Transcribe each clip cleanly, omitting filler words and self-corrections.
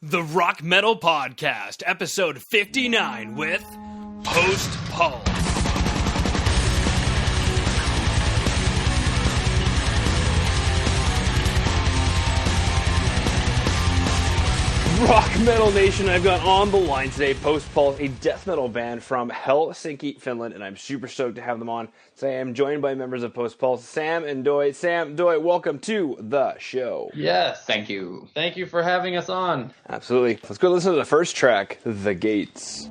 The Rock Metal Podcast, episode 59 with Post Pulse. Rock Metal Nation, I've got on the line today Post Pulse, a death metal band from Helsinki, Finland, and I'm super stoked to have them on. Today I'm joined by members of Post Pulse, Sam and Doi. Sam, Doi, welcome to the show. Yes, thank you. Thank you for having us on. Absolutely. Let's go listen to the first track, The Gates.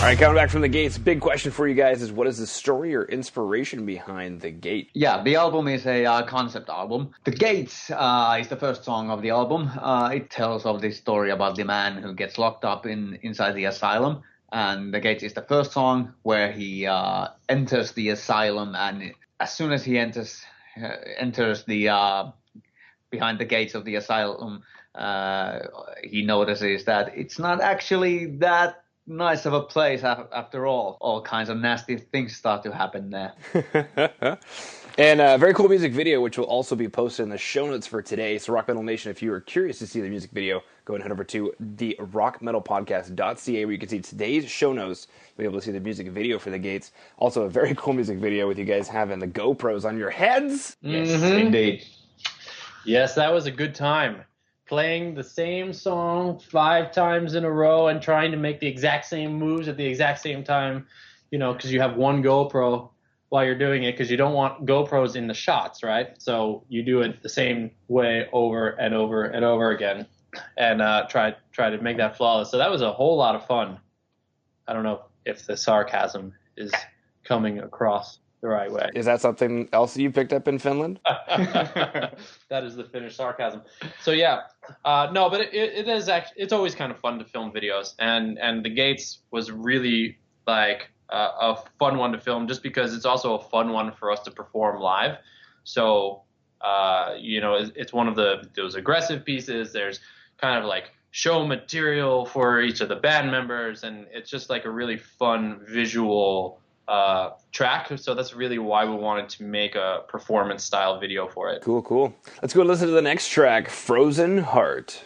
right, coming back from the Gates, big question for you guys is, what is the story or inspiration behind the Gate? Yeah, the album is a concept album. The Gates is the first song of the album. It tells of this story about the man who gets locked up inside the asylum. And The Gates is the first song where he enters the asylum, and as soon as he enters the behind the gates of the asylum, he notices that it's not actually that nice of a place after all. All kinds of nasty things start to happen there. And a very cool music video, which will also be posted in the show notes for today. So Rock Metal Nation, if you are curious to see the music video, go and head over to the rockmetalpodcast.ca, where you can see today's show notes. You'll be able to see the music video for the Gates. Also a very cool music video with you guys having the GoPros on your heads. Yes, indeed. Yes, that was a good time. Playing the same song 5 times in a row and trying to make the exact same moves at the exact same time, because you have one GoPro while you're doing it, because you don't want GoPros in the shots, right? So you do it the same way over and over and over again, and try to make that flawless. So that was a whole lot of fun. I don't know if the sarcasm is coming across the right way. Is that something else that you picked up in Finland? That is the Finnish sarcasm. So yeah, no, but it is actually, it's always kind of fun to film videos, and the Gates was really like a fun one to film, just because it's also a fun one for us to perform live. So it's one of those aggressive pieces. There's kind of like show material for each of the band members, and it's just like a really fun visual track. So that's really why we wanted to make a performance style video for it. Cool. Let's go listen to the next track, Frozen Heart.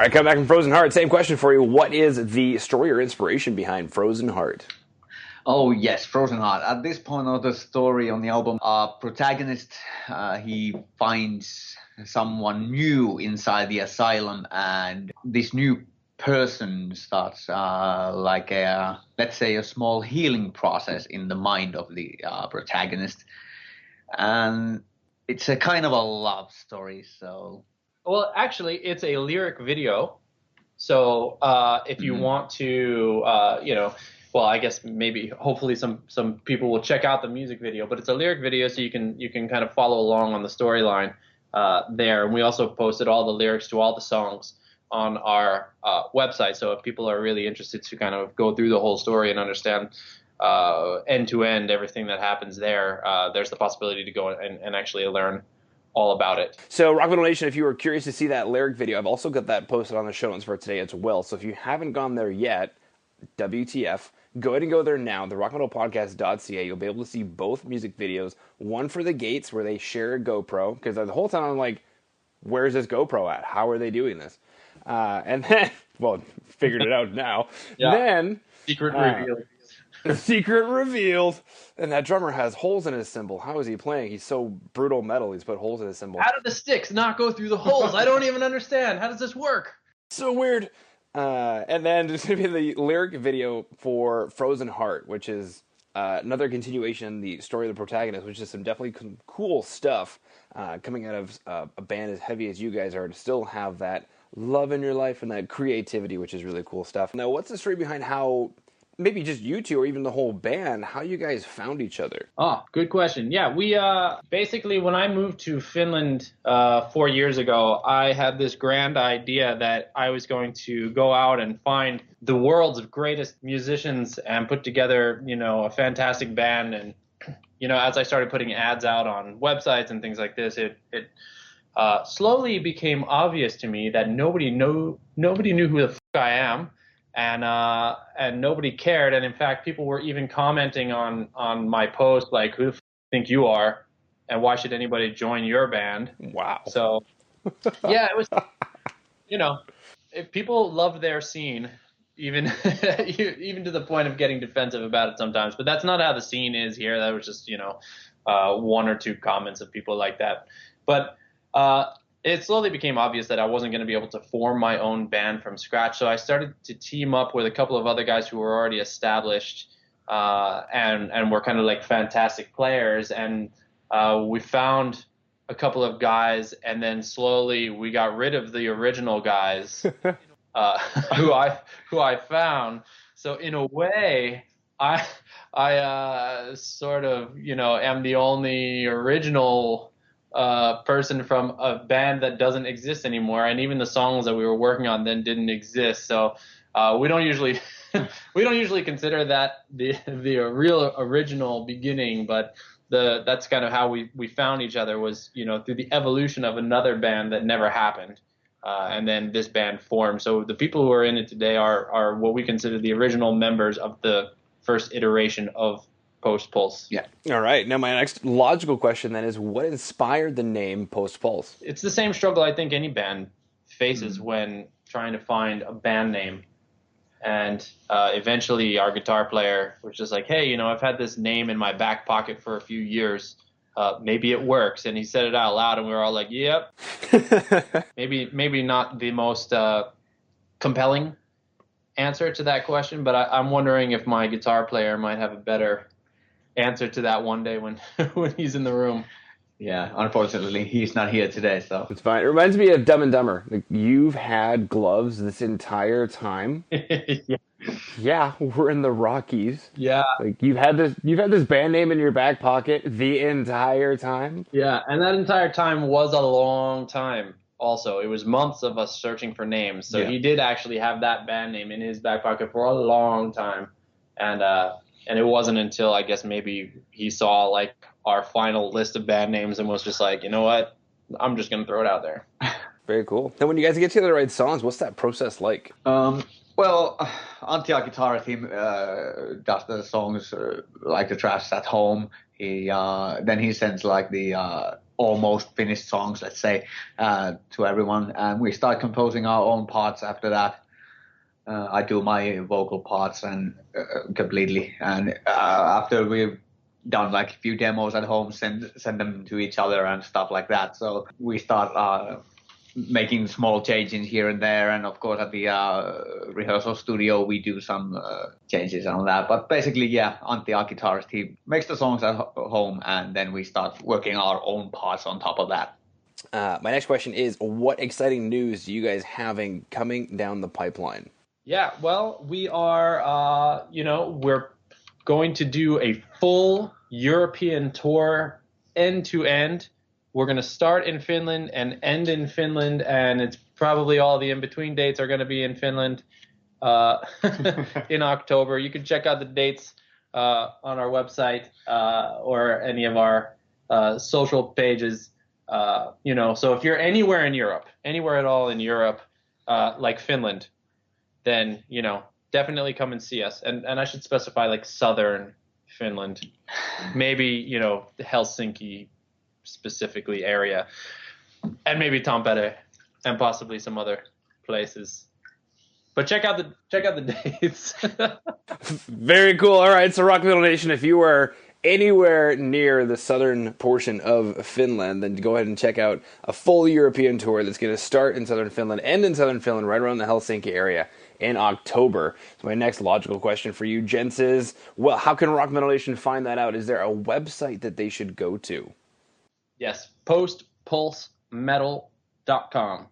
right, come back from Frozen Heart. Same question for you. What is the story or inspiration behind Frozen Heart? Oh yes, Frozen Heart. At this point of the story on the album, our protagonist, he finds someone new inside the asylum, and this new person starts like a, let's say, a small healing process in the mind of the protagonist, and it's a kind of a love story. So, Well, actually, it's a lyric video. So if you want to, well, I guess maybe hopefully some people will check out the music video, but it's a lyric video, so you can kind of follow along on the storyline there. And we also posted all the lyrics to all the songs on our website. So if people are really interested to kind of go through the whole story and understand end to end everything that happens there, there's the possibility to go and actually learn all about it. So, Rock Metal Nation, if you were curious to see that lyric video, I've also got that posted on the show notes for today as well. So if you haven't gone there yet, WTF, go ahead and go there now, the rockmetalpodcast.ca. You'll be able to see both music videos, one for the Gates where they share a GoPro, because the whole time I'm like, where's this GoPro at? How are they doing this? And then, well, figured it out now. Yeah. Then, Secret reveal. the secret revealed, and that drummer has holes in his cymbal. How is he playing? He's so brutal metal, he's put holes in his cymbal. How do the sticks not go through the holes? I don't even understand. How does this work? So weird. And then there's going to be the lyric video for Frozen Heart, which is another continuation in the story of the protagonist, which is some definitely cool stuff coming out of a band as heavy as you guys are, to still have that love in your life and that creativity, which is really cool stuff. Now, what's the story behind how maybe just you two or even the whole band, how you guys found each other? Oh, good question. Yeah, we basically, when I moved to Finland 4 years ago, I had this grand idea that I was going to go out and find the world's greatest musicians and put together, a fantastic band. And, as I started putting ads out on websites and things like this, it slowly became obvious to me that nobody knew who the fuck I am. And nobody cared, and in fact, people were even commenting on my post like, "Who the f- think you are, and why should anybody join your band?" Wow. So, yeah, it was, if people love their scene, even even to the point of getting defensive about it sometimes. But that's not how the scene is here. That was just one or two comments of people like that, but. It slowly became obvious that I wasn't going to be able to form my own band from scratch. So I started to team up with a couple of other guys who were already established and were kind of like fantastic players. And we found a couple of guys, and then slowly we got rid of the original guys who I found. So in a way, I sort of am the only original person from a band that doesn't exist anymore, and even the songs that we were working on then didn't exist. So we don't usually consider that the real original beginning, but that's kind of how we found each other, was through the evolution of another band that never happened, and then this band formed. So the people who are in it today are what we consider the original members of the first iteration of Post Pulse. Yeah. All right. Now, my next logical question then is, what inspired the name Post Pulse? It's the same struggle I think any band faces when trying to find a band name. And eventually our guitar player was just like, hey, I've had this name in my back pocket for a few years. Maybe it works. And he said it out loud, and we were all like, yep. Maybe not the most compelling answer to that question, but I'm wondering if my guitar player might have a better answer to that one day when he's in the room. Yeah, unfortunately, he's not here today, so It's fine. It reminds me of Dumb and Dumber. Like, you've had gloves this entire time. Yeah. Yeah, we're in the Rockies. Yeah. Like, you've had this band name in your back pocket the entire time. Yeah, and that entire time was a long time. Also, it was months of us searching for names. So he did actually have that band name in his back pocket for a long time, and it wasn't until I guess maybe he saw like our final list of band names and was just like, you know what, I'm just gonna throw it out there. Very cool. Now, when you guys get together to write songs, what's that process like? Well, Antti, our guitar team, does the songs like the tracks at home. He then he sends like the almost finished songs, let's say, to everyone. And we start composing our own parts after that. I do my vocal parts and completely. And after we've done like a few demos at home, send them to each other and stuff like that. So we start making small changes here and there. And of course, at the rehearsal studio, we do some changes on that. But basically, yeah, Antti, our guitarist, he makes the songs at home, and then we start working our own parts on top of that. My next question is, what exciting news do you guys having coming down the pipeline? Yeah, well, we are, we're going to do a full European tour end to end. We're going to start in Finland and end in Finland, and it's probably all the in-between dates are going to be in Finland in October. You can check out the dates on our website or any of our social pages. So if you're anywhere in Europe, anywhere at all in Europe, like Finland, then, definitely come and see us. And I should specify like southern Finland, maybe, Helsinki specifically area, and maybe Tampere and possibly some other places. But check out the dates. Very cool. All right, so Rock Metal Nation, if you are anywhere near the southern portion of Finland, then go ahead and check out a full European tour that's going to start in southern Finland, end in southern Finland, right around the Helsinki area in October. So my next logical question for you, gents, is, well, how can Rock Metal Nation find that out? Is there a website that they should go to? Yes, postpulsemetal.com.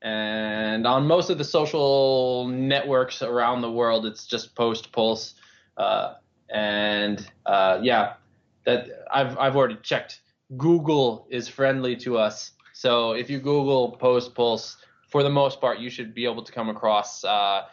And on most of the social networks around the world, it's just Post Pulse. That I've already checked. Google is friendly to us. So if you Google Post Pulse, for the most part, you should be able to come across a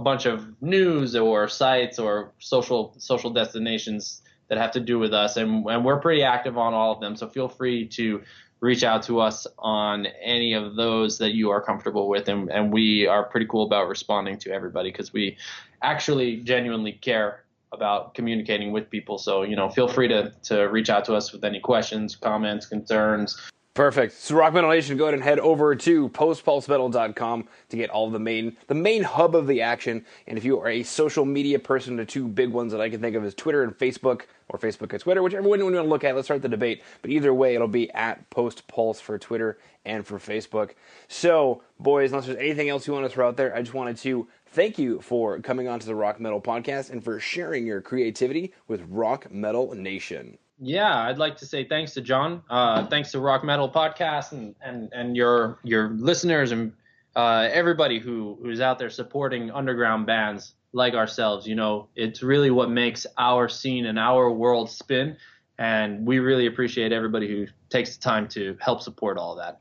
bunch of news or sites or social destinations that have to do with us. And we're pretty active on all of them. So feel free to reach out to us on any of those that you are comfortable with. And we are pretty cool about responding to everybody because we actually genuinely care about communicating with people. So, feel free to reach out to us with any questions, comments, concerns. Perfect. So Rock Metal Nation, go ahead and head over to postpulsemetal.com to get all the main hub of the action. And if you are a social media person, the two big ones that I can think of is Twitter and Facebook, or Facebook and Twitter, whichever one you want to look at. Let's start the debate. But either way, it'll be at Post Pulse for Twitter and for Facebook. So, boys, unless there's anything else you want to throw out there, I just wanted to thank you for coming on to the Rock Metal Podcast and for sharing your creativity with Rock Metal Nation. Yeah, I'd like to say thanks to John. Thanks to Rock Metal Podcast and your listeners and everybody who's out there supporting underground bands like ourselves. It's really what makes our scene and our world spin. And we really appreciate everybody who takes the time to help support all that.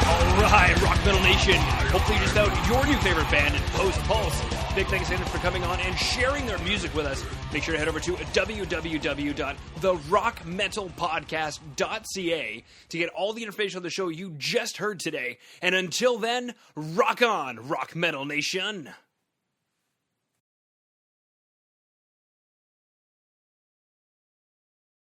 All right, Rock Metal Nation. Hopefully you just found your new favorite band in Post Pulse. Big thanks to them for coming on and sharing their music with us. Make sure to head over to www.therockmetalpodcast.ca to get all the information on the show you just heard today. And until then, rock on, Rock Metal Nation.